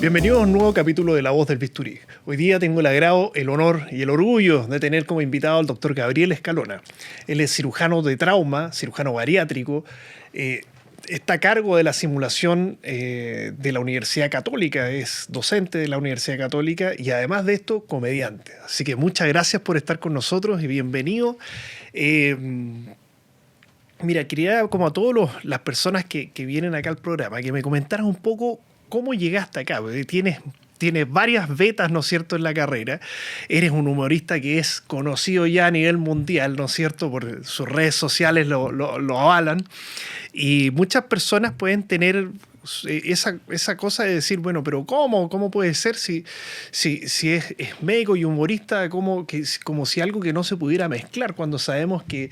Bienvenidos a un nuevo capítulo de La Voz del Bisturí. Hoy día tengo el agrado, el honor y el orgullo de tener como invitado al doctor Gabriel Escalona. Él es cirujano de trauma, cirujano bariátrico, está a cargo de la simulación de la Universidad Católica, es docente de la Universidad Católica y además de esto, comediante. Así que muchas gracias por estar con nosotros y bienvenido. Mira, quería, como a todas las personas que vienen acá al programa, que me comentaras un poco cómo llegaste acá. Tienes varias vetas, ¿no es cierto?, en la carrera. Eres un humorista que es conocido ya a nivel mundial, ¿no es cierto?, por sus redes sociales lo avalan. Y muchas personas pueden tener esa cosa de decir, bueno, pero ¿cómo puede ser si es médico y humorista, como si algo que no se pudiera mezclar, cuando sabemos que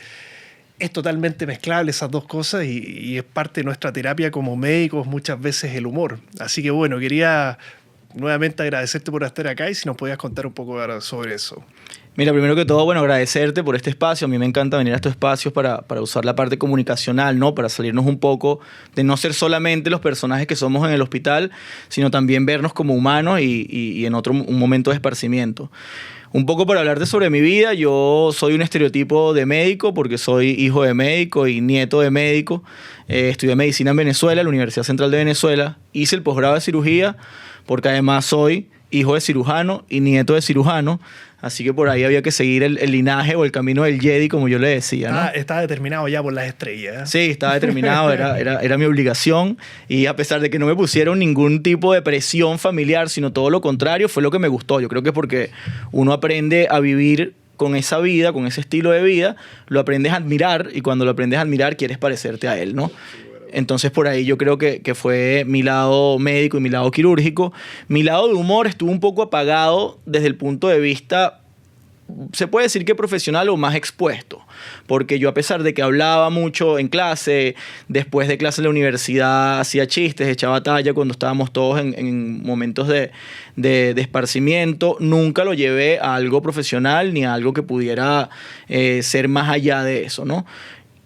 es totalmente mezclable esas dos cosas y es parte de nuestra terapia como médicos muchas veces el humor. Así que bueno, quería nuevamente agradecerte por estar acá y si nos podías contar un poco sobre eso. Mira, primero que todo, bueno, agradecerte por este espacio. A mí me encanta venir a estos espacios para usar la parte comunicacional, ¿no? Para salirnos un poco de no ser solamente los personajes que somos en el hospital, sino también vernos como humanos y en un momento de esparcimiento. Un poco para hablarte sobre mi vida, yo soy un estereotipo de médico porque soy hijo de médico y nieto de médico. Estudié medicina en Venezuela, en la Universidad Central de Venezuela. Hice el posgrado de cirugía porque además soy hijo de cirujano y nieto de cirujano. Así que por ahí había que seguir el linaje o el camino del Jedi, como yo le decía, ¿no? Estaba determinado ya por las estrellas, ¿eh? Sí, estaba determinado, era mi obligación. Y a pesar de que no me pusieron ningún tipo de presión familiar, sino todo lo contrario, fue lo que me gustó. Yo creo que es porque uno aprende a vivir con esa vida, con ese estilo de vida, lo aprendes a admirar y cuando lo aprendes a admirar quieres parecerte a él, ¿no? Entonces por ahí yo creo que fue mi lado médico y mi lado quirúrgico. Mi lado de humor estuvo un poco apagado desde el punto de vista, se puede decir que profesional o más expuesto. Porque yo, a pesar de que hablaba mucho en clase, después de clase en la universidad hacía chistes, echaba talla cuando estábamos todos en momentos de esparcimiento, nunca lo llevé a algo profesional ni a algo que pudiera ser más allá de eso, ¿no?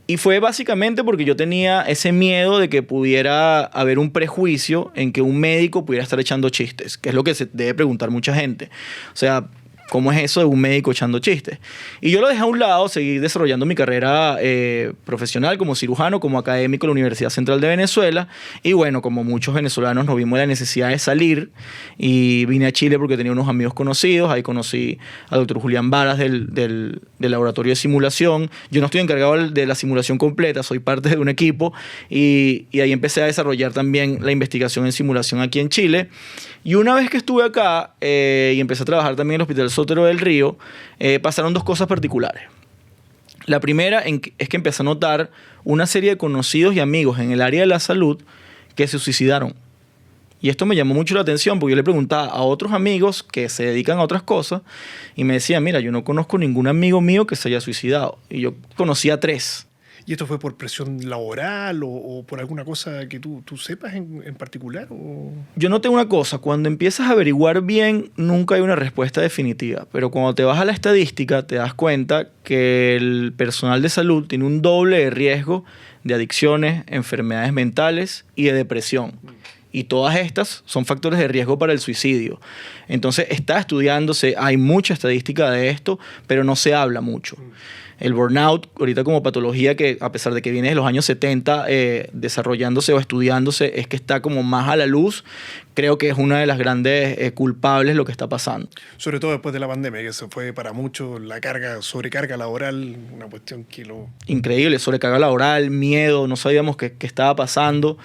Y fue básicamente porque yo tenía ese miedo de que pudiera haber un prejuicio en que un médico pudiera estar echando chistes, que es lo que se debe preguntar mucha gente. O sea, ¿cómo es eso de un médico echando chistes? Y yo lo dejé a un lado, seguí desarrollando mi carrera profesional como cirujano, como académico en la Universidad Central de Venezuela. Y bueno, como muchos venezolanos nos vimos la necesidad de salir y vine a Chile porque tenía unos amigos conocidos. Ahí conocí al doctor Julián Varas del laboratorio de simulación. Yo no estoy encargado de la simulación completa, soy parte de un equipo. Y ahí empecé a desarrollar también la investigación en simulación aquí en Chile. Y una vez que estuve acá y empecé a trabajar también en el Hospital Sotero del Río, pasaron dos cosas particulares. La primera es que empecé a notar una serie de conocidos y amigos en el área de la salud que se suicidaron. Y esto me llamó mucho la atención porque yo le preguntaba a otros amigos que se dedican a otras cosas y me decían, mira, yo no conozco ningún amigo mío que se haya suicidado. Y yo conocía 3. ¿Y esto fue por presión laboral o por alguna cosa que tú sepas en particular? Yo noté una cosa, cuando empiezas a averiguar bien, nunca hay una respuesta definitiva. Pero cuando te vas a la estadística, te das cuenta que el personal de salud tiene un doble de riesgo de adicciones, enfermedades mentales y de depresión. Y todas estas son factores de riesgo para el suicidio. Entonces está estudiándose, hay mucha estadística de esto, pero no se habla mucho. El burnout, ahorita como patología que a pesar de que viene de los años 70 desarrollándose o estudiándose, es que está como más a la luz. Creo que es una de las grandes culpables lo que está pasando. Sobre todo después de la pandemia, que se fue para muchos la sobrecarga laboral, una cuestión que Increíble, sobrecarga laboral, miedo, no sabíamos qué estaba pasando.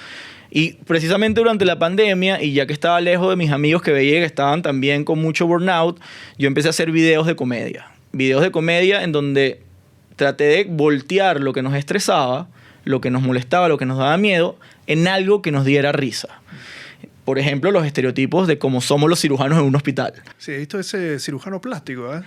Y precisamente durante la pandemia, y ya que estaba lejos de mis amigos que veía que estaban también con mucho burnout, yo empecé a hacer videos de comedia. Videos de comedia en donde traté de voltear lo que nos estresaba, lo que nos molestaba, lo que nos daba miedo, en algo que nos diera risa. Por ejemplo, los estereotipos de cómo somos los cirujanos en un hospital. Sí, he visto ese cirujano plástico, ¿eh?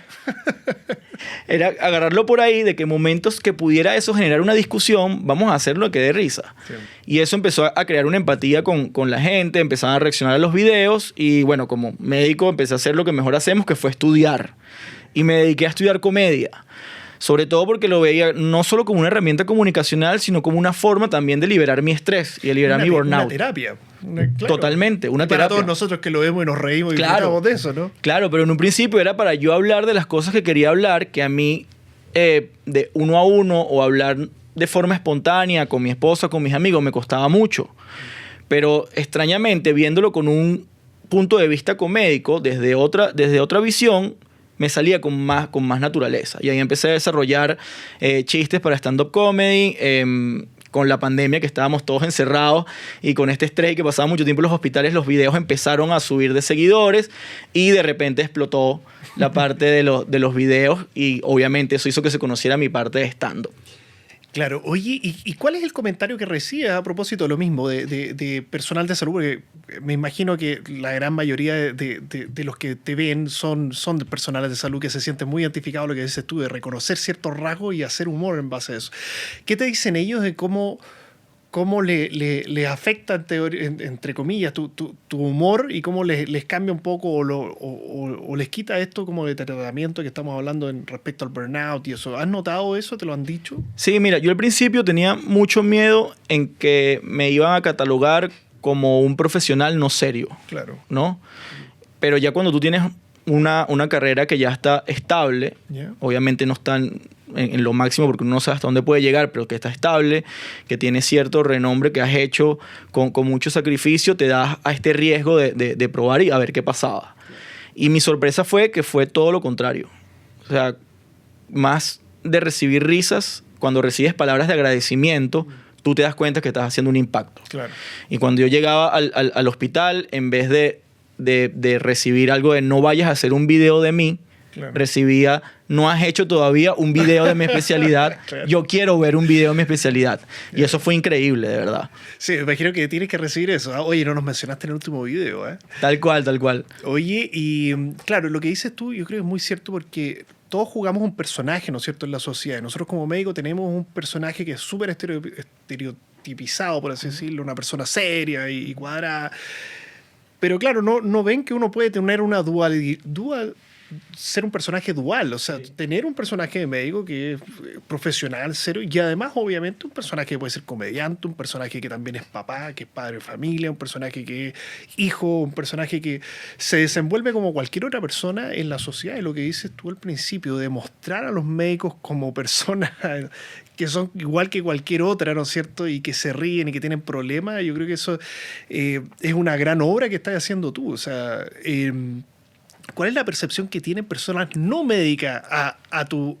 Era agarrarlo por ahí, de que momentos que pudiera eso generar una discusión, vamos a hacerlo que dé risa. Sí. Y eso empezó a crear una empatía con la gente, empezaron a reaccionar a los videos y bueno, como médico empecé a hacer lo que mejor hacemos, que fue estudiar. Y me dediqué a estudiar comedia. Sobre todo porque lo veía no solo como una herramienta comunicacional, sino como una forma también de liberar mi estrés y de liberar mi burnout. Una terapia. Claro. Totalmente, una y para terapia. todos nosotros que lo vemos y nos reímos y Claro. disfrutamos de eso, ¿no? Claro, pero en un principio era para yo hablar de las cosas que quería hablar, que a mí de uno a uno o hablar de forma espontánea con mi esposa, con mis amigos, me costaba mucho. Pero extrañamente, viéndolo con un punto de vista comédico, desde otra visión, me salía con más naturaleza. Y ahí empecé a desarrollar chistes para stand-up comedy. Con la pandemia, que estábamos todos encerrados y con este estrés que pasaba mucho tiempo en los hospitales, los videos empezaron a subir de seguidores y de repente explotó la parte de los videos y obviamente eso hizo que se conociera mi parte de stand-up. Claro. Oye, ¿y cuál es el comentario que recibes a propósito de lo mismo, de personal de salud? Porque me imagino que la gran mayoría de los que te ven son de personales de salud que se sienten muy identificados, lo que dices tú, de reconocer ciertos rasgos y hacer humor en base a eso. ¿Qué te dicen ellos de cómo le afecta, entre comillas, tu humor y cómo les cambia un poco o les quita esto como de tratamiento que estamos hablando respecto al burnout y eso? ¿Has notado eso? ¿Te lo han dicho? Sí, mira, yo al principio tenía mucho miedo en que me iban a catalogar como un profesional no serio. Claro. ¿No? Pero ya cuando tú tienes una carrera que ya está estable, Yeah. obviamente no está en lo máximo porque uno no sabe hasta dónde puede llegar, pero que está estable, que tiene cierto renombre que has hecho con mucho sacrificio, te das a este riesgo de probar y a ver qué pasaba. Y mi sorpresa fue que fue todo lo contrario. O sea, más de recibir risas, cuando recibes palabras de agradecimiento, tú te das cuenta que estás haciendo un impacto. Claro. Y cuando yo llegaba al hospital, en vez de recibir algo de no vayas a hacer un video de mí, Claro. recibía, no has hecho todavía un video de mi especialidad, Claro. yo quiero ver un video de mi especialidad. Y eso fue increíble, de verdad. Sí, me imagino que tienes que recibir eso. Oye, no nos mencionaste en el último video, ¿eh? Tal cual, tal cual. Oye, y claro, lo que dices tú yo creo que es muy cierto porque todos jugamos un personaje, ¿no es cierto?, en la sociedad. Y nosotros como médicos tenemos un personaje que es súper estereotipizado, por así decirlo, una persona seria y cuadrada. Pero claro, no ven que uno puede tener una ser un personaje dual, o sea, tener un personaje de médico que es profesional, serio, y además, obviamente, un personaje que puede ser comediante, un personaje que también es papá, que es padre de familia, un personaje que es hijo, un personaje que se desenvuelve como cualquier otra persona en la sociedad. Y lo que dices tú al principio, de mostrar a los médicos como personas que son igual que cualquier otra, ¿no es cierto? Y que se ríen y que tienen problemas, yo creo que eso es una gran obra que estás haciendo tú, o sea... ¿Cuál es la percepción que tienen personas no médicas a tu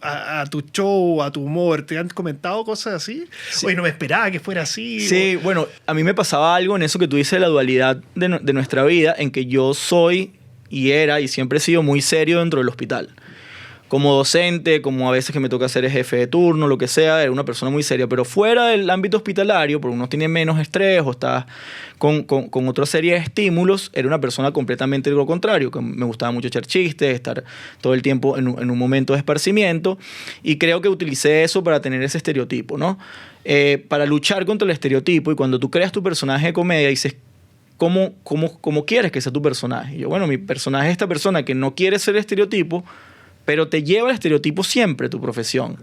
show, a tu humor? ¿Te han comentado cosas así? Sí. Oye, no me esperaba que fuera así. Sí, bueno, a mí me pasaba algo en eso que tú dices de la dualidad de nuestra vida, en que yo soy y era y siempre he sido muy serio dentro del hospital. Como docente, como a veces que me toca ser el jefe de turno, lo que sea, era una persona muy seria. Pero fuera del ámbito hospitalario, porque uno tiene menos estrés o está con otra serie de estímulos, era una persona completamente lo contrario, que me gustaba mucho echar chistes, estar todo el tiempo en un momento de esparcimiento. Y creo que utilicé eso para tener ese estereotipo, ¿no? Para luchar contra el estereotipo. Y cuando tú creas tu personaje de comedia, dices, ¿cómo quieres que sea tu personaje? Y yo, bueno, mi personaje es esta persona que no quiere ser estereotipo, pero te lleva al estereotipo siempre tu profesión.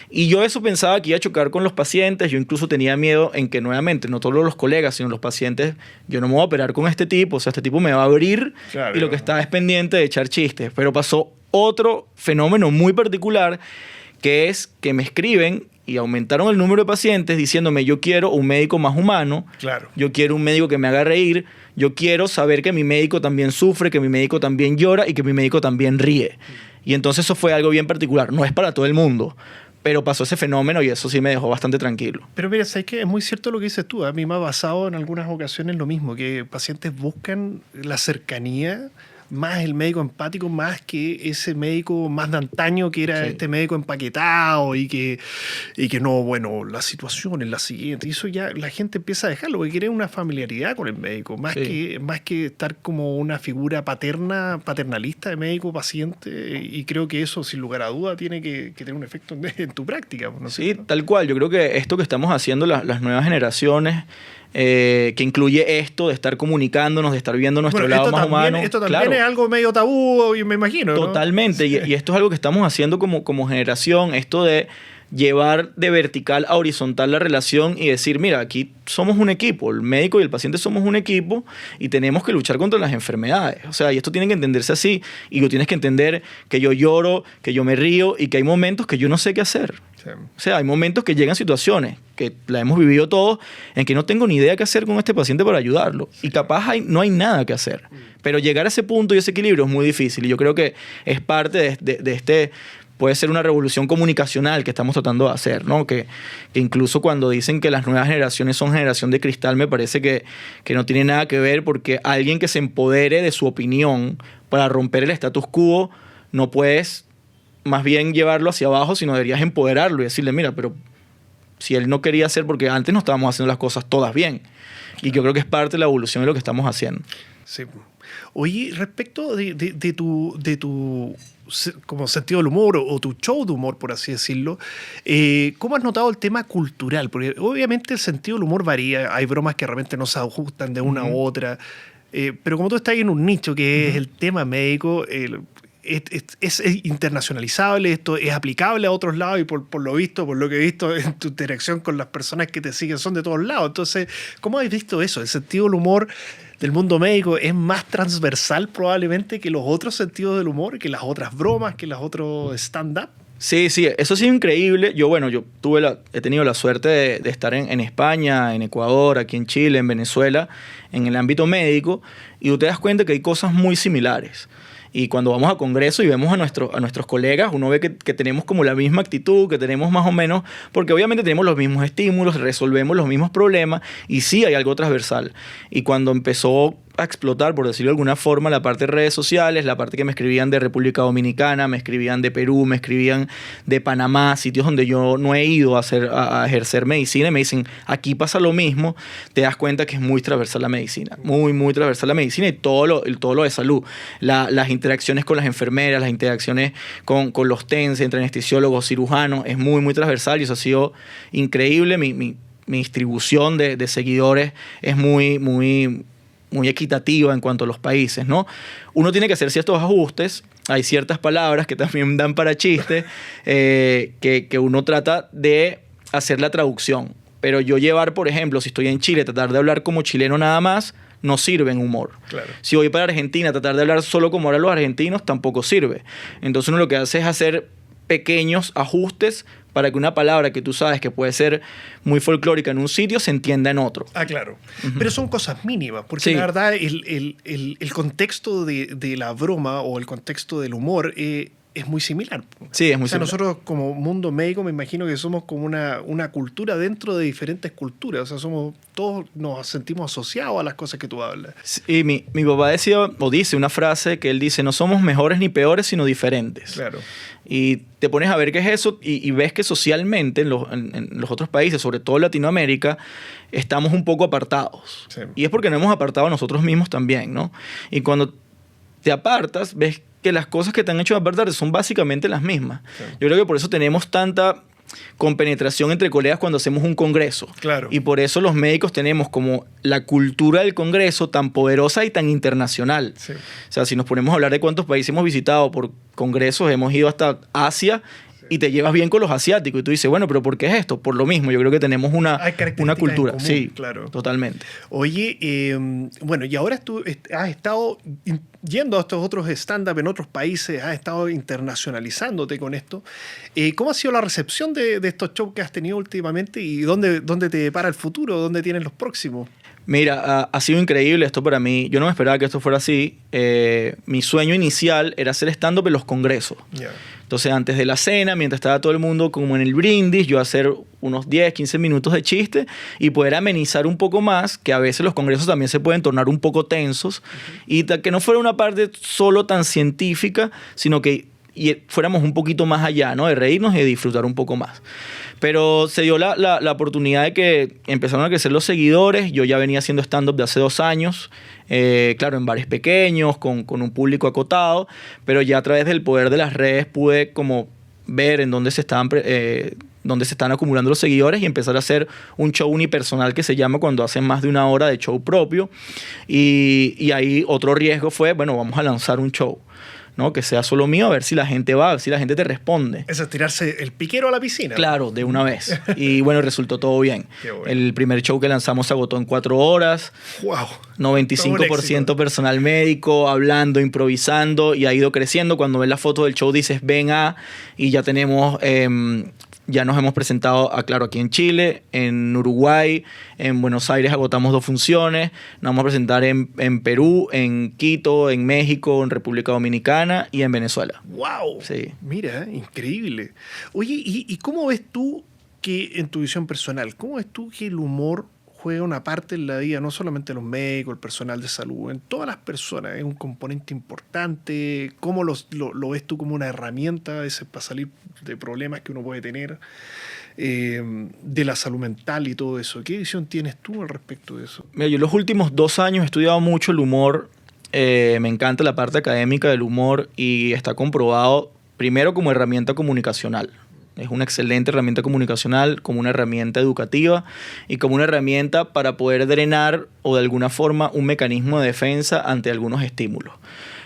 Y yo eso pensaba que iba a chocar con los pacientes. Yo incluso tenía miedo en que nuevamente, no todos los colegas, sino los pacientes, yo no me voy a operar con este tipo, o sea, este tipo me va a abrir, Claro. y lo que estaba es pendiente de echar chistes. Pero pasó otro fenómeno muy particular, que es que me escriben y aumentaron el número de pacientes diciéndome, yo quiero un médico más humano, Claro. yo quiero un médico que me haga reír, yo quiero saber que mi médico también sufre, que mi médico también llora y que mi médico también ríe. Y entonces eso fue algo bien particular. No es para todo el mundo, pero pasó ese fenómeno y eso sí me dejó bastante tranquilo. Pero mira, sabes que es muy cierto lo que dices tú. A mí me ha pasado en algunas ocasiones lo mismo, que pacientes buscan la cercanía, más el médico empático, más que ese médico más de antaño que era Sí. este médico empaquetado y que no, bueno, la situación es la siguiente. Y eso ya la gente empieza a dejarlo, porque quiere una familiaridad con el médico, más que estar como una figura paternalista de médico-paciente. Y creo que eso, sin lugar a duda, tiene que tener un efecto en tu práctica. ¿No es Sí, cierto? tal cual. Yo creo que esto que estamos haciendo las nuevas generaciones, que incluye esto de estar comunicándonos, de estar viendo nuestro Bueno, lado más humano. esto también Claro. es algo medio tabú, me imagino, ¿no? Totalmente, Sí. y esto es algo que estamos haciendo como generación, esto de llevar de vertical a horizontal la relación y decir, mira, aquí somos un equipo, el médico y el paciente somos un equipo y tenemos que luchar contra las enfermedades. O sea, y esto tiene que entenderse así, y lo tienes que entender que yo lloro, que yo me río y que hay momentos que yo no sé qué hacer. Sí. O sea, hay momentos que llegan situaciones, que la hemos vivido todos, en que no tengo ni idea qué hacer con este paciente para ayudarlo. Sí. Y capaz no hay nada que hacer. Pero llegar a ese punto y ese equilibrio es muy difícil. Y yo creo que es parte de este... Puede ser una revolución comunicacional que estamos tratando de hacer, ¿no? Que incluso cuando dicen que las nuevas generaciones son generación de cristal, me parece que no tiene nada que ver, porque alguien que se empodere de su opinión para romper el status quo, no puedes más bien llevarlo hacia abajo, sino deberías empoderarlo y decirle, mira, pero si él no quería hacer, porque antes no estábamos haciendo las cosas todas bien. Y yo creo que es parte de la evolución de lo que estamos haciendo. Sí. Oye, respecto de tu como sentido del humor o tu show de humor, por así decirlo, ¿cómo has notado el tema cultural? Porque obviamente el sentido del humor varía, hay bromas que realmente no se ajustan de una u otra, pero como tú estás ahí en un nicho que es el tema médico, es internacionalizable, esto es aplicable a otros lados y por lo visto, por lo que he visto en tu interacción con las personas que te siguen son de todos lados. Entonces, ¿cómo has visto eso? ¿El sentido del humor del mundo médico es más transversal probablemente que los otros sentidos del humor, que las otras bromas, que los otros stand-up? Sí, eso ha sido increíble. Yo he tenido la suerte de estar en España, en Ecuador, aquí en Chile, en Venezuela, en el ámbito médico, y tú te das cuenta que hay cosas muy similares. Y cuando vamos a congresos y vemos a nuestros colegas, uno ve que tenemos como la misma actitud, que tenemos más o menos, porque obviamente tenemos los mismos estímulos, resolvemos los mismos problemas, y sí hay algo transversal. Y cuando empezó a explotar, por decirlo de alguna forma, la parte de redes sociales, la parte que me escribían de República Dominicana, me escribían de Perú, me escribían de Panamá, sitios donde yo no he ido a ejercer medicina, y me dicen, aquí pasa lo mismo, te das cuenta que es muy transversal la medicina, muy, muy transversal la medicina y todo lo de salud. Las interacciones con las enfermeras, las interacciones con los TENS, entre anestesiólogos, cirujanos, es muy, muy transversal, y eso ha sido increíble. Mi distribución de seguidores es muy, muy, muy equitativa en cuanto a los países, ¿no? Uno tiene que hacer ciertos ajustes. Hay ciertas palabras que también dan para chiste, que uno trata de hacer la traducción. Pero yo llevar, por ejemplo, si estoy en Chile, tratar de hablar como chileno nada más, no sirve en humor. Claro. Si voy para Argentina, tratar de hablar solo como hablan los argentinos, tampoco sirve. Entonces uno lo que hace es hacer pequeños ajustes para que una palabra que tú sabes que puede ser muy folclórica en un sitio se entienda en otro. Ah, claro. Pero son cosas mínimas, porque sí, la verdad el contexto de la broma o el contexto del humor es muy similar. Sí, es muy similar. Nosotros como mundo médico me imagino que somos como una cultura dentro de diferentes culturas. O sea, todos nos sentimos asociados a las cosas que tú hablas. Sí, mi papá decía, o dice una frase que él dice, no somos mejores ni peores, sino diferentes. Claro. Y te pones a ver qué es eso y ves que socialmente en los otros países, sobre todo en Latinoamérica, estamos un poco apartados. Sí. Y es porque no hemos apartado a nosotros mismos también, ¿no? Y cuando te apartas, ves que las cosas que te han hecho apartarte son básicamente las mismas. Sí. Yo creo que por eso tenemos tanta compenetración entre colegas cuando hacemos un congreso. Claro. Y por eso los médicos tenemos como la cultura del congreso tan poderosa y tan internacional. Sí. O sea, si nos ponemos a hablar de cuántos países hemos visitado por congresos, hemos ido hasta Asia, y te llevas bien con los asiáticos y tú dices, bueno, pero ¿por qué es esto? Por lo mismo, yo creo que tenemos una cultura. Común, sí, claro. Totalmente. Oye, bueno, y ahora tú has estado yendo a estos otros stand-up en otros países, has estado internacionalizándote con esto. ¿Cómo ha sido la recepción de estos shows que has tenido últimamente y dónde te depara el futuro? ¿Dónde tienes los próximos? Mira, ha sido increíble esto para mí. Yo no me esperaba que esto fuera así. Mi sueño inicial era hacer stand-up en los congresos. Yeah. Entonces, antes de la cena, mientras estaba todo el mundo como en el brindis, yo hacer unos 10, 15 minutos de chiste y poder amenizar un poco más, que a veces los congresos también se pueden tornar un poco tensos, y que no fuera una parte solo tan científica, sino que fuéramos un poquito más allá, ¿no? De reírnos y de disfrutar un poco más. Pero se dio la oportunidad de que empezaron a crecer los seguidores. Yo ya venía haciendo stand-up de hace 2 años, claro, en bares pequeños, con un público acotado, pero ya a través del poder de las redes pude como ver en dónde se están acumulando los seguidores y empezar a hacer un show unipersonal que se llama cuando hacen más de 1 hora de show propio. Y ahí otro riesgo fue, bueno, vamos a lanzar un show, ¿no? Que sea solo mío, a ver si la gente va, a ver si la gente te responde. Eso es tirarse el piquero a la piscina. Claro, de una vez. Y bueno, resultó todo bien. Qué bueno. El primer show que lanzamos se agotó en 4 horas. ¡Wow! 95% personal médico, hablando, improvisando, y ha ido creciendo. Cuando ves la foto del show dices, ven a... Y ya tenemos... ya nos hemos presentado, claro, aquí en Chile, en Uruguay, en Buenos Aires agotamos 2 funciones. Nos vamos a presentar en Perú, en Quito, en México, en República Dominicana y en Venezuela. ¡Wow! Sí. Mira, increíble. Oye, ¿y cómo ves tú que, en tu visión personal, cómo ves tú que el humor juega una parte en la vida, no solamente de los médicos, el personal de salud, en todas las personas? ¿Es un componente importante? ¿Cómo lo ves tú como una herramienta a veces para salir de problemas que uno puede tener, de la salud mental y todo eso? ¿Qué visión tienes tú al respecto de eso? Mira, yo los últimos 2 años he estudiado mucho el humor. Me encanta la parte académica del humor y está comprobado primero como herramienta comunicacional. Es una excelente herramienta comunicacional, como una herramienta educativa y como una herramienta para poder drenar o de alguna forma un mecanismo de defensa ante algunos estímulos.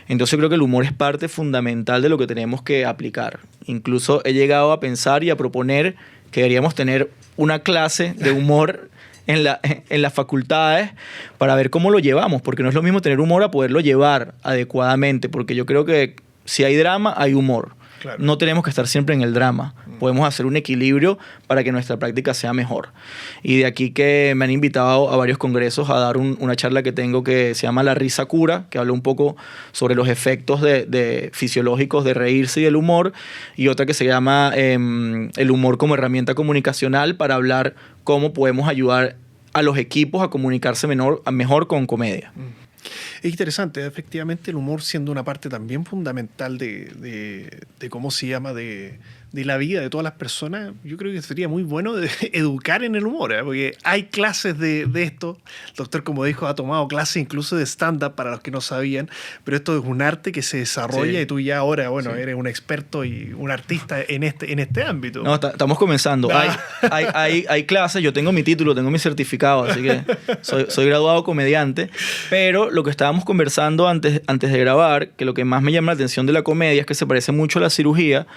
Entonces creo que el humor es parte fundamental de lo que tenemos que aplicar. Incluso he llegado a pensar y a proponer que deberíamos tener una clase de humor en las facultades para ver cómo lo llevamos, porque no es lo mismo tener humor a poderlo llevar adecuadamente, porque yo creo que si hay drama, hay humor. Claro. No tenemos que estar siempre en el drama. Podemos hacer un equilibrio para que nuestra práctica sea mejor. Y de aquí que me han invitado a varios congresos a dar una charla que tengo que se llama La risa cura, que habla un poco sobre los efectos fisiológicos de reírse y del humor, y otra que se llama El humor como herramienta comunicacional, para hablar cómo podemos ayudar a los equipos a comunicarse mejor con comedia. Es interesante, efectivamente, el humor siendo una parte también fundamental de cómo se llama, de la vida de todas las personas. Yo creo que sería muy bueno educar en el humor, porque hay clases de esto. El doctor, como dijo, ha tomado clases incluso de stand-up para los que no sabían, pero esto es un arte que se desarrolla, sí. Y tú ya ahora, bueno, sí, eres un experto y un artista en este ámbito. No, estamos comenzando. Hay clases, yo tengo mi título, tengo mi certificado, así que soy graduado comediante, pero lo que estábamos conversando antes de grabar, que lo que más me llama la atención de la comedia es que se parece mucho a la cirugía.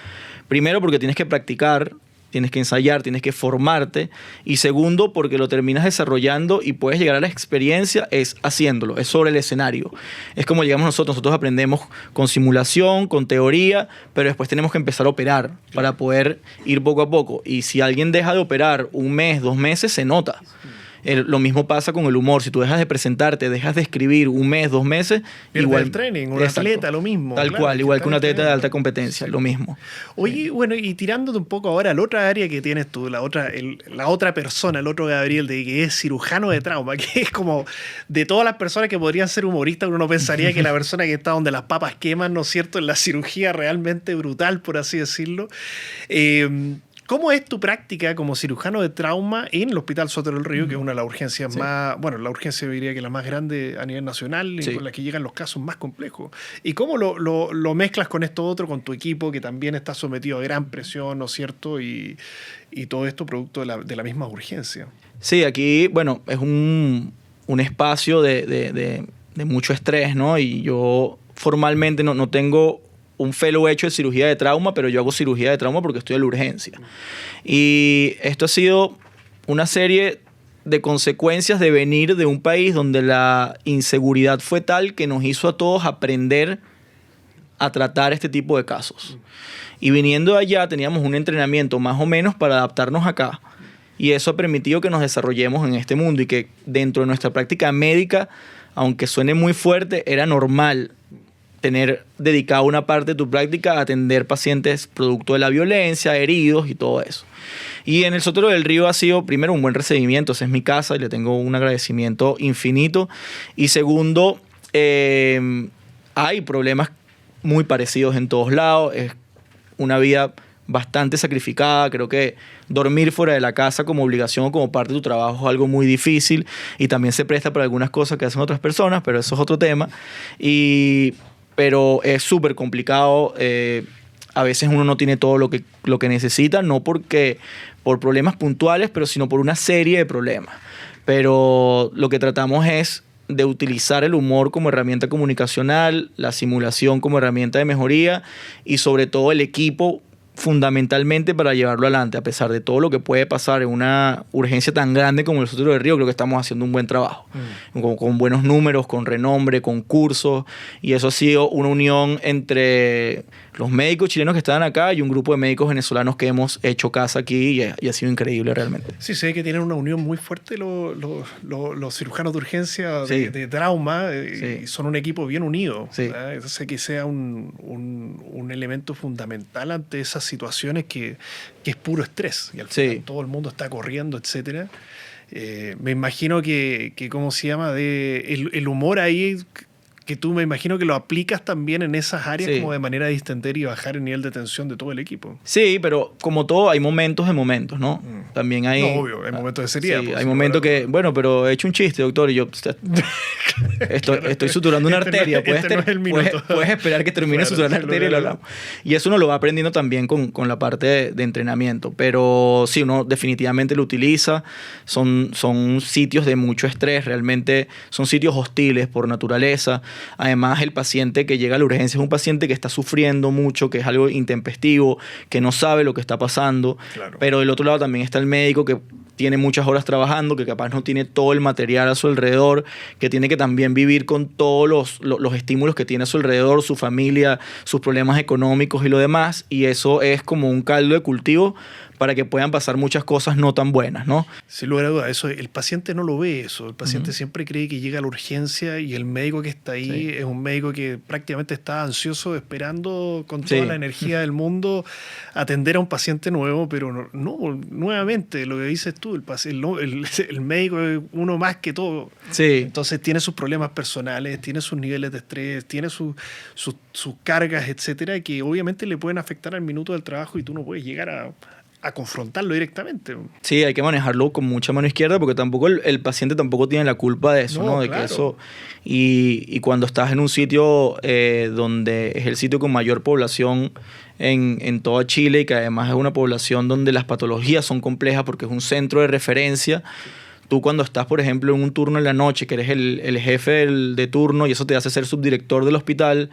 Primero, porque tienes que practicar, tienes que ensayar, tienes que formarte. Y segundo, porque lo terminas desarrollando y puedes llegar a la experiencia es haciéndolo, es sobre el escenario. Es como llegamos nosotros aprendemos con simulación, con teoría, pero después tenemos que empezar a operar para poder ir poco a poco. Y si alguien deja de operar 1 mes, 2 meses, se nota. Lo mismo pasa con el humor. Si tú dejas de presentarte, dejas de escribir 1 mes, 2 meses, igual el training, un atleta, lo mismo. Tal cual, igual que un atleta de alta competencia, lo mismo. Oye, bueno, y tirándote un poco ahora a la otra área que tienes tú, la otra persona, el otro Gabriel, que es cirujano de trauma, que es como de todas las personas que podrían ser humoristas, uno pensaría que la persona que está donde las papas queman, ¿no es cierto?, en la cirugía realmente brutal, por así decirlo. ¿Cómo es tu práctica como cirujano de trauma en el Hospital Soto del Río, que es una de las urgencias sí. más... Bueno, la urgencia diría que la más grande a nivel nacional, sí. y con la que llegan los casos más complejos? ¿Y cómo lo mezclas con esto otro, con tu equipo, que también está sometido a gran presión, ¿no es cierto? Y todo esto producto de la misma urgencia. Sí, aquí, bueno, es un espacio de mucho estrés, ¿no? Y yo formalmente no tengo un fellow hecho de cirugía de trauma, pero yo hago cirugía de trauma porque estoy en la urgencia. Y esto ha sido una serie de consecuencias de venir de un país donde la inseguridad fue tal que nos hizo a todos aprender a tratar este tipo de casos. Y viniendo de allá teníamos un entrenamiento más o menos para adaptarnos acá. Y eso ha permitido que nos desarrollemos en este mundo y que dentro de nuestra práctica médica, aunque suene muy fuerte, era normal tener dedicado una parte de tu práctica a atender pacientes producto de la violencia, heridos y todo eso. Y en el Sotero del Río ha sido, primero, un buen recibimiento. Esa es mi casa y le tengo un agradecimiento infinito. Y segundo, hay problemas muy parecidos en todos lados. Es una vida bastante sacrificada. Creo que dormir fuera de la casa como obligación o como parte de tu trabajo es algo muy difícil y también se presta para algunas cosas que hacen otras personas, pero eso es otro tema. Pero es súper complicado. A veces uno no tiene todo lo que necesita, no por problemas puntuales, pero sino por una serie de problemas. Pero lo que tratamos es de utilizar el humor como herramienta comunicacional, la simulación como herramienta de mejoría y sobre todo el equipo fundamentalmente para llevarlo adelante. A pesar de todo lo que puede pasar en una urgencia tan grande como el Sotero de Río, creo que estamos haciendo un buen trabajo, con buenos números, con renombre, con cursos, y eso ha sido una unión entre los médicos chilenos que estaban acá y un grupo de médicos venezolanos que hemos hecho casa aquí, y ha sido increíble realmente. Sí, sé que tienen una unión muy fuerte los cirujanos de urgencia, Sí. de trauma, Sí. y son un equipo bien unido. Sí. Sé que sea un elemento fundamental ante esas situaciones que es puro estrés, y al final Sí. todo el mundo está corriendo, etcétera. Me imagino que ¿cómo se llama? El humor ahí, que tú me imagino que lo aplicas también en esas áreas, Sí. como de manera distendera y bajar el nivel de tensión de todo el equipo. Sí, pero como todo, hay momentos de momentos, ¿no? También hay... No, obvio, hay momentos de seriedad. Sí, pues, hay sí, momentos claro. que, bueno, pero he hecho un chiste, doctor, y yo estoy suturando una Este no- arteria. este no es el minuto. Puedes esperar que termine de Claro, suturar la sí, arteria y lo claro. hablamos. Y eso uno lo va aprendiendo también con la parte de entrenamiento. Pero sí, uno definitivamente lo utiliza. Son sitios de mucho estrés, realmente son sitios hostiles por naturaleza. Además, el paciente que llega a la urgencia es un paciente que está sufriendo mucho, que es algo intempestivo, que no sabe lo que está pasando. Claro. Pero del otro lado también está el médico que tiene muchas horas trabajando, que capaz no tiene todo el material a su alrededor, que tiene que también vivir con todos los estímulos que tiene a su alrededor, su familia, sus problemas económicos y lo demás, y eso es como un caldo de cultivo para que puedan pasar muchas cosas no tan buenas, ¿no? Sin lugar a dudas, eso, el paciente no lo ve eso. El paciente siempre cree que llega a la urgencia, y el médico que está ahí Sí. es un médico que prácticamente está ansioso, esperando con toda Sí. la energía del mundo atender a un paciente nuevo, pero no, nuevamente, lo que dices tú, el médico es uno más que todo. Sí. Entonces tiene sus problemas personales, tiene sus niveles de estrés, tiene sus cargas, etcétera, que obviamente le pueden afectar al minuto del trabajo, y tú no puedes llegar a confrontarlo directamente. Sí, hay que manejarlo con mucha mano izquierda, porque tampoco el paciente tampoco tiene la culpa de eso, No, ¿no? De claro. que eso, y cuando estás en un sitio donde es el sitio con mayor población en toda Chile, y que además es una población donde las patologías son complejas porque es un centro de referencia. Tú cuando estás, por ejemplo, en un turno en la noche, que eres el jefe de turno, y eso te hace ser subdirector del hospital,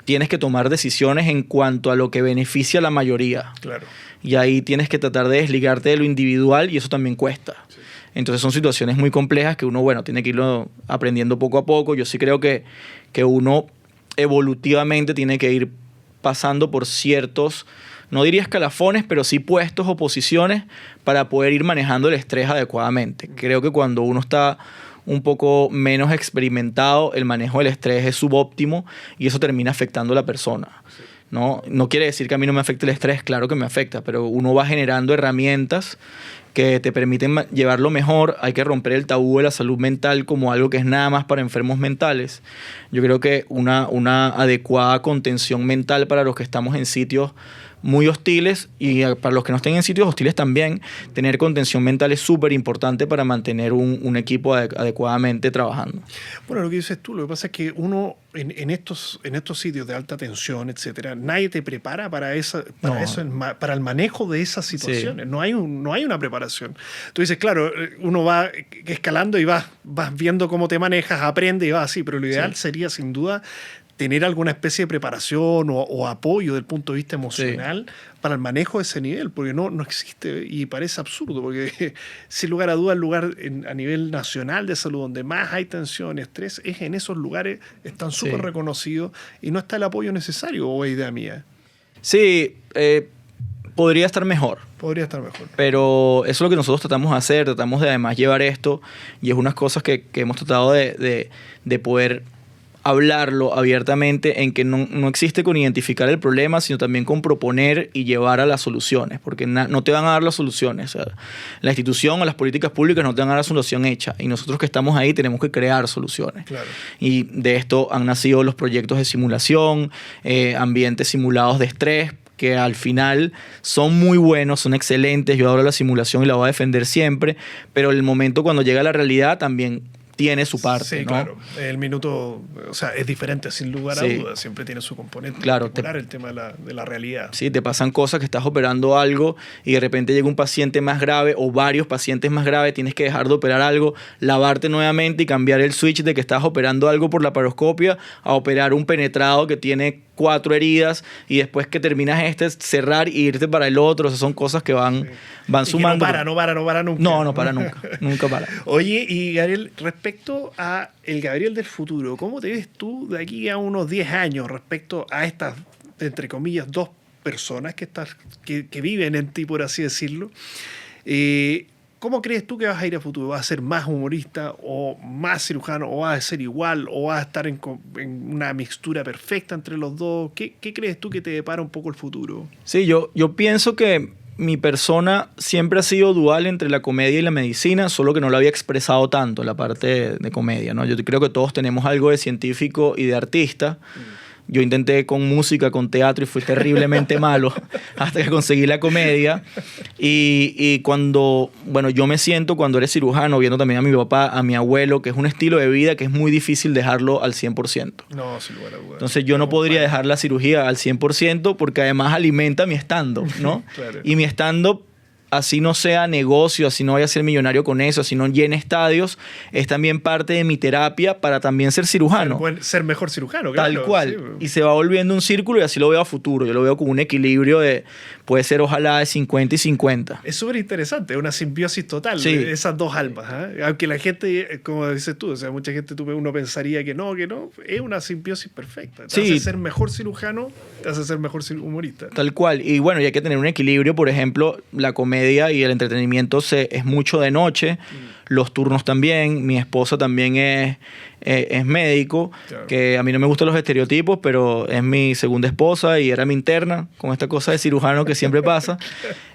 tienes que tomar decisiones en cuanto a lo que beneficia a la mayoría. Claro. Y ahí tienes que tratar de desligarte de lo individual, y eso también cuesta. Sí. Entonces son situaciones muy complejas que uno, bueno, tiene que irlo aprendiendo poco a poco. Yo sí creo que uno evolutivamente tiene que ir pasando por ciertos, no diría escalafones, pero sí puestos o posiciones para poder ir manejando el estrés adecuadamente. Creo que cuando uno está un poco menos experimentado, el manejo del estrés es subóptimo, y eso termina afectando a la persona. No quiere decir que a mí no me afecte el estrés, claro que me afecta, pero uno va generando herramientas que te permiten llevarlo mejor. Hay que romper el tabú de la salud mental como algo que es nada más para enfermos mentales. Yo creo que una adecuada contención mental para los que estamos en sitios muy hostiles, y para los que no estén en sitios hostiles también, tener contención mental es súper importante para mantener un equipo adecuadamente trabajando. Bueno, lo que dices tú, lo que pasa es que uno en estos sitios de alta tensión, etcétera, nadie te prepara para para el manejo de esas situaciones. Sí. No hay una preparación. Tú dices, claro, uno va escalando y vas viendo cómo te manejas, aprende y va así, pero lo ideal sería sin duda tener alguna especie de preparación o apoyo desde el punto de vista emocional para el manejo de ese nivel, porque no existe, y parece absurdo, porque sin lugar a dudas el lugar a nivel nacional de salud donde más hay tensión y estrés es en esos lugares, están súper reconocidos, y no está el apoyo necesario, o es idea mía. Sí, podría estar mejor. Podría estar mejor. Pero eso es lo que nosotros tratamos de hacer, tratamos de además llevar esto, y es unas cosas que hemos tratado de poder hablarlo abiertamente, en que no existe con identificar el problema, sino también con proponer y llevar a las soluciones, porque no te van a dar las soluciones. O sea, la institución o las políticas públicas no te van a dar la solución hecha, y nosotros que estamos ahí tenemos que crear soluciones. Claro. Y de esto han nacido los proyectos de simulación, ambientes simulados de estrés, que al final son muy buenos, son excelentes. Yo adoro la simulación y la voy a defender siempre, pero el momento cuando llega la realidad también tiene su parte, Sí, ¿no? claro. El minuto, o sea, es diferente sin lugar a Sí. dudas. Siempre tiene su componente. Claro, Mejorar el tema de la realidad. Sí, te pasan cosas que estás operando algo y de repente llega un paciente más grave o varios pacientes más graves, tienes que dejar de operar algo, lavarte nuevamente y cambiar el switch de que estás operando algo por la paroscopia a operar un penetrado que tiene 4 heridas y después que terminas cerrar y irte para el otro. O sea, son cosas que van Y sumando. que no para nunca. No para nunca. Nunca para. Oye, y Gabriel, respecto a el Gabriel del futuro, ¿cómo te ves tú de aquí a unos 10 años respecto a estas, entre comillas, dos personas que viven en ti, por así decirlo? ¿Cómo crees tú que vas a ir a futuro? ¿Vas a ser más humorista o más cirujano? ¿O vas a ser igual? ¿O vas a estar en una mixtura perfecta entre los dos? ¿Qué crees tú que te depara un poco el futuro? Sí, yo pienso que mi persona siempre ha sido dual entre la comedia y la medicina, solo que no lo había expresado tanto en la parte de comedia, ¿no? Yo creo que todos tenemos algo de científico y de artista. Yo intenté con música, con teatro y fui terriblemente malo hasta que conseguí la comedia. Y cuando, bueno, yo me siento cuando eres cirujano, viendo también a mi papá, a mi abuelo, que es un estilo de vida que es muy difícil dejarlo al 100%. No, sin lugar a dudas. Entonces yo no podría dejar la cirugía al 100% porque además alimenta mi stand-up, ¿no? Claro. Y mi stand-up, así no sea negocio, así no vaya a ser millonario con eso, así no llene estadios, es también parte de mi terapia para también ser cirujano. Ser mejor cirujano, Tal claro. cual. Sí. Y se va volviendo un círculo y así lo veo a futuro. Yo lo veo como un equilibrio puede ser ojalá de 50 y 50. Es súper interesante, una simbiosis total Sí. de esas dos almas. Aunque la gente, como dices tú, o sea, mucha gente uno pensaría que no, es una simbiosis perfecta. Te hace ser mejor cirujano, te hace ser mejor humorista. Tal cual. Y bueno, y hay que tener un equilibrio. Por ejemplo, la comedia y el entretenimiento es mucho de noche. Los turnos también. Mi esposa también es médico, Claro. que a mí no me gustan los estereotipos, pero es mi segunda esposa y era mi interna, con esta cosa de cirujano que siempre pasa.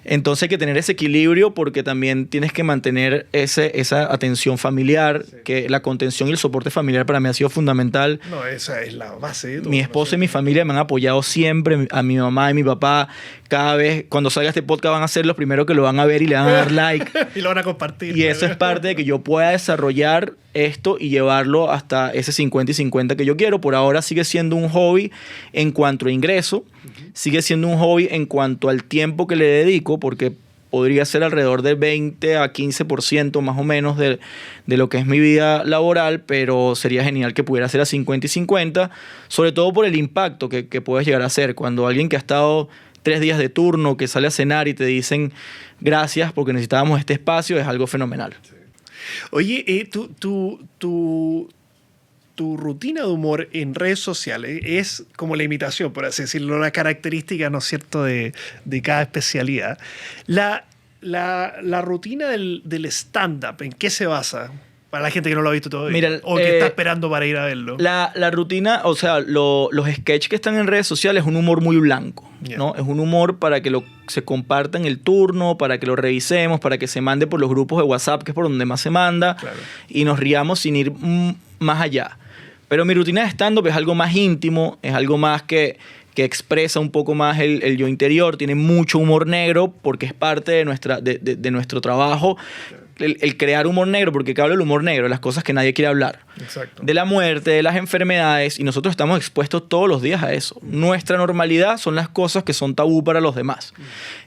Entonces hay que tener ese equilibrio porque también tienes que mantener esa atención familiar, que la contención y el soporte familiar para mí ha sido fundamental. No, esa es la base de todo. Mi esposa y mi familia me han apoyado siempre, a mi mamá y mi papá. Cada vez, cuando salga este podcast, van a ser los primeros que lo van a ver y le van a dar like. Y lo van a compartir. Y eso es parte de que yo pueda desarrollar esto y llevarlo hasta ese 50 y 50 que yo quiero. Por ahora sigue siendo un hobby en cuanto a ingreso, sigue siendo un hobby en cuanto al tiempo que le dedico, porque podría ser alrededor del 20 a 15% más o menos de lo que es mi vida laboral, pero sería genial que pudiera ser a 50 y 50, sobre todo por el impacto que puedes llegar a hacer. Cuando alguien que ha estado 3 días de turno, que sale a cenar y te dicen gracias porque necesitábamos este espacio, es algo fenomenal. Sí. Oye, tu rutina de humor en redes sociales es como la imitación, por así decirlo, la característica, ¿no es cierto?, de cada especialidad. La rutina del stand-up, ¿en qué se basa? Para la gente que no lo ha visto todavía. Mira, o que está esperando para ir a verlo. La rutina, o sea, los sketches que están en redes sociales es un humor muy blanco, ¿no? Es un humor para que se comparta en el turno, para que lo revisemos, para que se mande por los grupos de WhatsApp, que es por donde más se manda, Claro. y nos riamos sin ir más allá. Pero mi rutina de stand-up es algo más íntimo, es algo más que expresa un poco más el yo interior, tiene mucho humor negro porque es parte de nuestro trabajo. El crear humor negro, porque hablo del humor negro, las cosas que nadie quiere hablar. Exacto. De la muerte, de las enfermedades, y nosotros estamos expuestos todos los días a eso. Nuestra normalidad son las cosas que son tabú para los demás.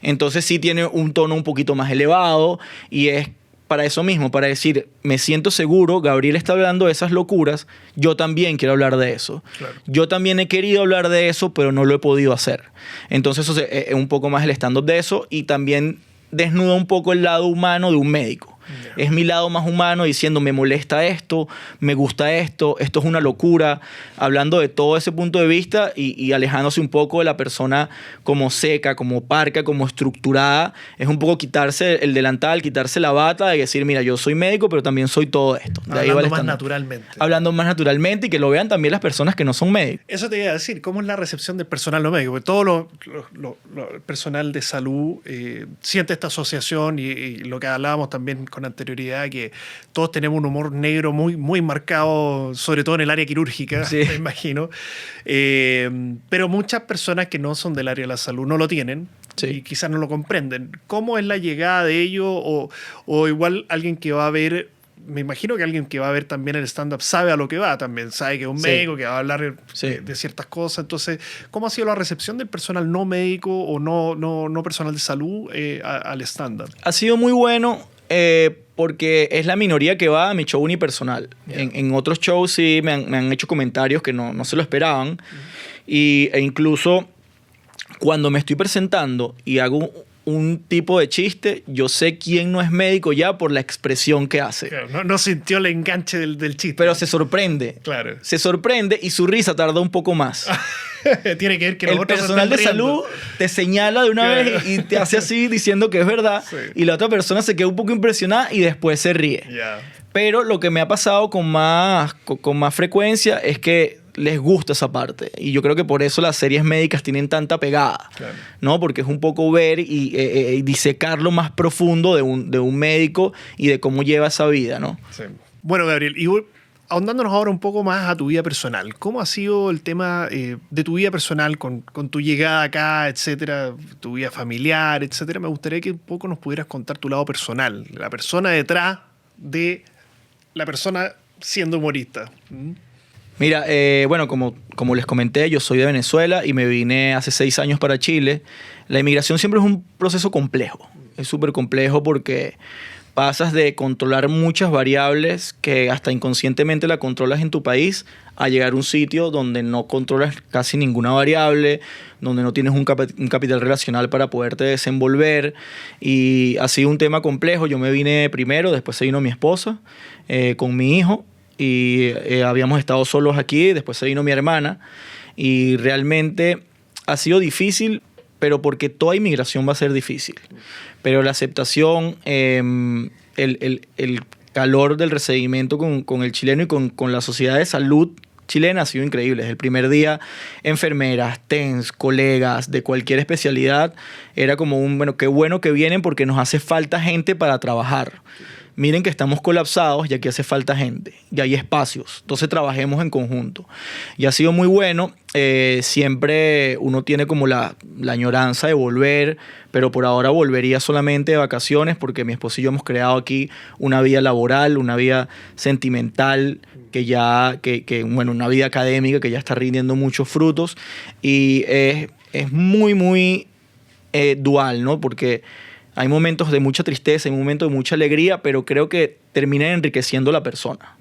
Entonces sí tiene un tono un poquito más elevado y es para eso mismo, para decir, me siento seguro, Gabriel está hablando de esas locuras, yo también quiero hablar de eso. Claro. Yo también he querido hablar de eso, pero no lo he podido hacer. Entonces eso es un poco más el stand-up de eso y también desnuda un poco el lado humano de un médico. Es mi lado más humano diciendo, me molesta esto, me gusta esto es una locura, hablando de todo ese punto de vista y alejándose un poco de la persona como seca, como parca, como estructurada. Es un poco quitarse el delantal, quitarse la bata y decir, mira, yo soy médico, pero también soy todo esto. De ahí va el Hablando más stand-up. naturalmente. Hablando más naturalmente y que lo vean también las personas que no son médicos. Eso te iba a decir, ¿cómo es la recepción del personal no médico? Porque todo el personal de salud siente esta asociación y lo que hablábamos también con anterioridad, que todos tenemos un humor negro muy, muy marcado, sobre todo en el área quirúrgica, Sí. me imagino. Pero muchas personas que no son del área de la salud no lo tienen. Sí. Y quizás no lo comprenden. ¿Cómo es la llegada de ellos? O igual alguien que va a ver me imagino que alguien que va a ver también el stand-up sabe a lo que va también, sabe que es un médico, que va a hablar de ciertas cosas. Entonces, ¿cómo ha sido la recepción del personal no médico o no personal de salud al stand-up? Ha sido muy bueno porque es la minoría que va a mi show unipersonal. Yeah. En otros shows sí me han hecho comentarios que no se lo esperaban. E incluso cuando me estoy presentando y hago un tipo de chiste, yo sé quién no es médico ya por la expresión que hace. Claro, no sintió el enganche del chiste. Pero se sorprende. Claro. Se sorprende y su risa tarda un poco más. Tiene que ver que el personal de salud te señala de una vez y te hace así diciendo que es verdad. Sí. Y la otra persona se queda un poco impresionada y después se ríe. Yeah. Pero lo que me ha pasado con más frecuencia es que les gusta esa parte. Y yo creo que por eso las series médicas tienen tanta pegada. Claro. ¿No? Porque es un poco ver y disecar lo más profundo de un médico y de cómo lleva esa vida, ¿no? Sí. Bueno, Gabriel, y ahondándonos ahora un poco más a tu vida personal. ¿Cómo ha sido el tema de tu vida personal con tu llegada acá, etcétera, tu vida familiar, etcétera? Me gustaría que un poco nos pudieras contar tu lado personal, la persona detrás de la persona siendo humorista. Mira, bueno, como les comenté, yo soy de Venezuela y me vine hace 6 años para Chile. La inmigración siempre es un proceso complejo. Es súper complejo porque pasas de controlar muchas variables que hasta inconscientemente la controlas en tu país a llegar a un sitio donde no controlas casi ninguna variable, donde no tienes un capital relacional para poderte desenvolver. Y ha sido un tema complejo. Yo me vine primero, después se vino mi esposa con mi hijo. Y habíamos estado solos aquí, después se vino mi hermana y realmente ha sido difícil, pero porque toda inmigración va a ser difícil. Pero la aceptación, el calor del recibimiento con el chileno y con la sociedad de salud chilena ha sido increíble. Desde el primer día, enfermeras, TENS, colegas de cualquier especialidad, era como bueno, qué bueno que vienen porque nos hace falta gente para trabajar. Miren que estamos colapsados y aquí hace falta gente y hay espacios, entonces trabajemos en conjunto. Y ha sido muy bueno. Siempre uno tiene como la añoranza de volver, pero por ahora volvería solamente de vacaciones porque mi esposo y yo hemos creado aquí una vida laboral, una vida sentimental, bueno, una vida académica que ya está rindiendo muchos frutos y es muy, muy dual, ¿no? Porque hay momentos de mucha tristeza, hay momentos de mucha alegría, pero creo que terminan enriqueciendo a la persona.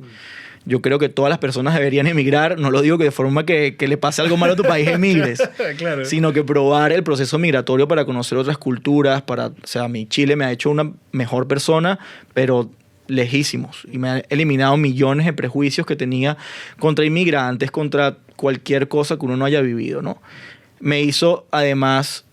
Yo creo que todas las personas deberían emigrar. No lo digo que de forma que le pase algo malo a tu país emigres, claro, sino que probar el proceso migratorio para conocer otras culturas. O sea, mi Chile me ha hecho una mejor persona, pero lejísimos. Y me ha eliminado millones de prejuicios que tenía contra inmigrantes, contra cualquier cosa que uno no haya vivido, ¿no? Me hizo, además,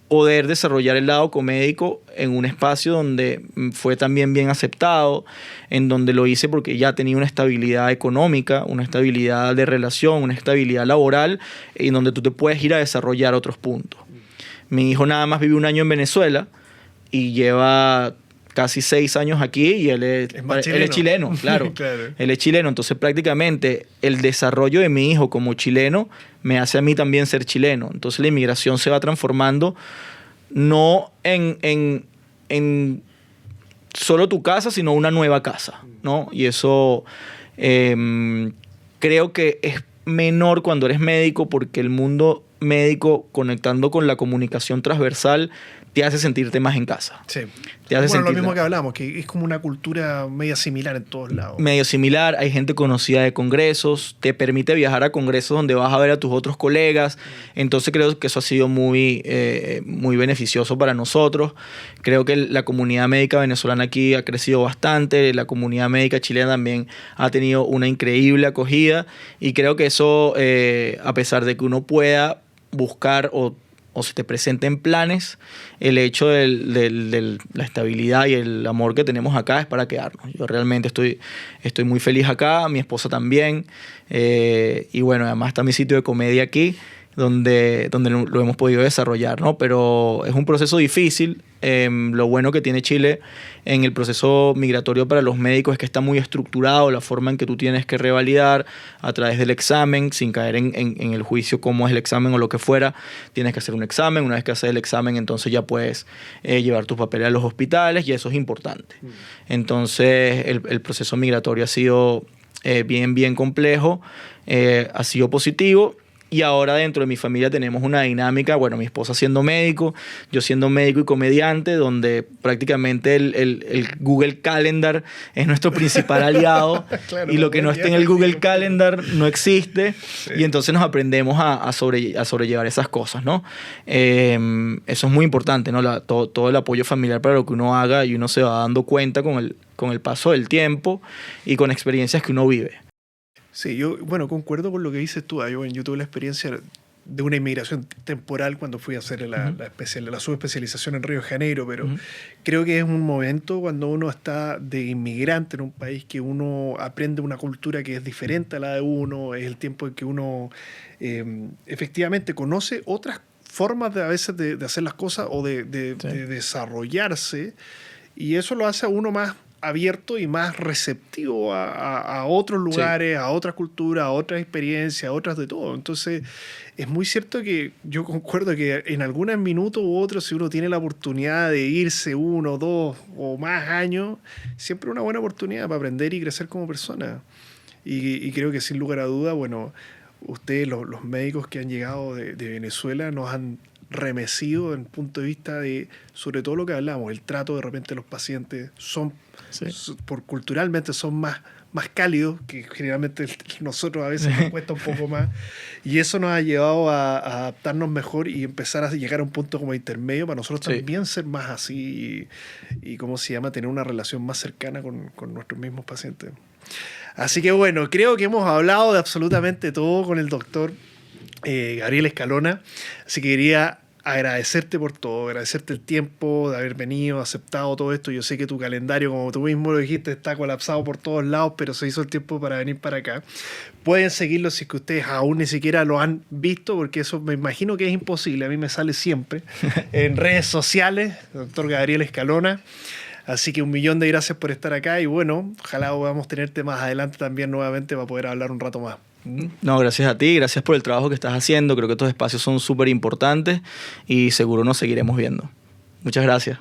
poder desarrollar el lado comédico en un espacio donde fue también bien aceptado, en donde lo hice porque ya tenía una estabilidad económica, una estabilidad de relación, una estabilidad laboral, en donde tú te puedes ir a desarrollar otros puntos. Mi hijo nada más vive 1 año en Venezuela y lleva casi 6 años aquí y él es chileno, claro. Claro. Él es chileno, entonces prácticamente el desarrollo de mi hijo como chileno me hace a mí también ser chileno. Entonces la inmigración se va transformando no en solo tu casa, sino una nueva casa, ¿no? Y eso creo que es menor cuando eres médico porque el mundo médico, conectando con la comunicación transversal, te hace sentirte más en casa. Sí. Te hace lo mismo que hablamos, que es como una cultura media similar en todos lados. Medio similar, hay gente conocida de congresos, te permite viajar a congresos donde vas a ver a tus otros colegas. Entonces creo que eso ha sido muy beneficioso para nosotros. Creo que la comunidad médica venezolana aquí ha crecido bastante, la comunidad médica chilena también ha tenido una increíble acogida y creo que eso, a pesar de que uno pueda buscar o se te presenten planes, el hecho de la estabilidad y el amor que tenemos acá es para quedarnos. Yo realmente estoy muy feliz acá, mi esposa también, y bueno, además está mi sitio de comedia aquí, donde lo hemos podido desarrollar, ¿no? Pero es un proceso difícil. Lo bueno que tiene Chile en el proceso migratorio para los médicos es que está muy estructurado la forma en que tú tienes que revalidar a través del examen, sin caer en el juicio cómo es el examen o lo que fuera. Tienes que hacer un examen. Una vez que haces el examen, entonces ya puedes llevar tus papeles a los hospitales, y eso es importante. Entonces el proceso migratorio ha sido bien complejo, ha sido positivo. Y ahora dentro de mi familia tenemos una dinámica, bueno, mi esposa siendo médico, yo siendo médico y comediante, donde prácticamente el Google Calendar es nuestro principal aliado. Claro, y lo que no esté en el Google Calendar no existe. Sí. Y entonces nos aprendemos a sobrellevar esas cosas, ¿no? Eso es muy importante, ¿no? Todo el apoyo familiar para lo que uno haga, y uno se va dando cuenta con el paso del tiempo y con experiencias que uno vive. Sí, yo, bueno, concuerdo con lo que dices tú. Yo tuve la experiencia de una inmigración temporal cuando fui a hacer la subespecialización en Río de Janeiro, pero creo que es un momento cuando uno está de inmigrante en un país que uno aprende una cultura que es diferente a la de uno, es el tiempo en que uno efectivamente conoce otras formas a veces de hacer las cosas o de desarrollarse, y eso lo hace a uno más abierto y más receptivo a otros lugares, a otras culturas, a otras experiencias, a otras de todo. Entonces, es muy cierto que yo concuerdo que en algún minuto u otro, si uno tiene la oportunidad de irse 1, 2 o más años, siempre es una buena oportunidad para aprender y crecer como persona. Y creo que sin lugar a duda, bueno, ustedes, los médicos que han llegado de Venezuela, nos han remecido en el punto de vista de, sobre todo lo que hablamos, el trato de repente de los pacientes culturalmente son más cálidos, que generalmente nosotros a veces nos cuesta un poco más, y eso nos ha llevado a adaptarnos mejor y empezar a llegar a un punto como intermedio para nosotros también ser más así y ¿cómo se llama? Tener una relación más cercana con nuestros mismos pacientes. Así que bueno, creo que hemos hablado de absolutamente todo con el doctor Gabriel Escalona, así que quería agradecerte por todo, agradecerte el tiempo de haber venido, aceptado todo esto. Yo sé que tu calendario, como tú mismo lo dijiste, está colapsado por todos lados, pero se hizo el tiempo para venir para acá. Pueden seguirlo si es que ustedes aún ni siquiera lo han visto, porque eso me imagino que es imposible, a mí me sale siempre en redes sociales, doctor Gabriel Escalona. Así que 1.000.000 de gracias por estar acá, y bueno, ojalá podamos tenerte más adelante también nuevamente para poder hablar un rato más. No, gracias a ti, gracias por el trabajo que estás haciendo. Creo que estos espacios son súper importantes y seguro nos seguiremos viendo. Muchas gracias.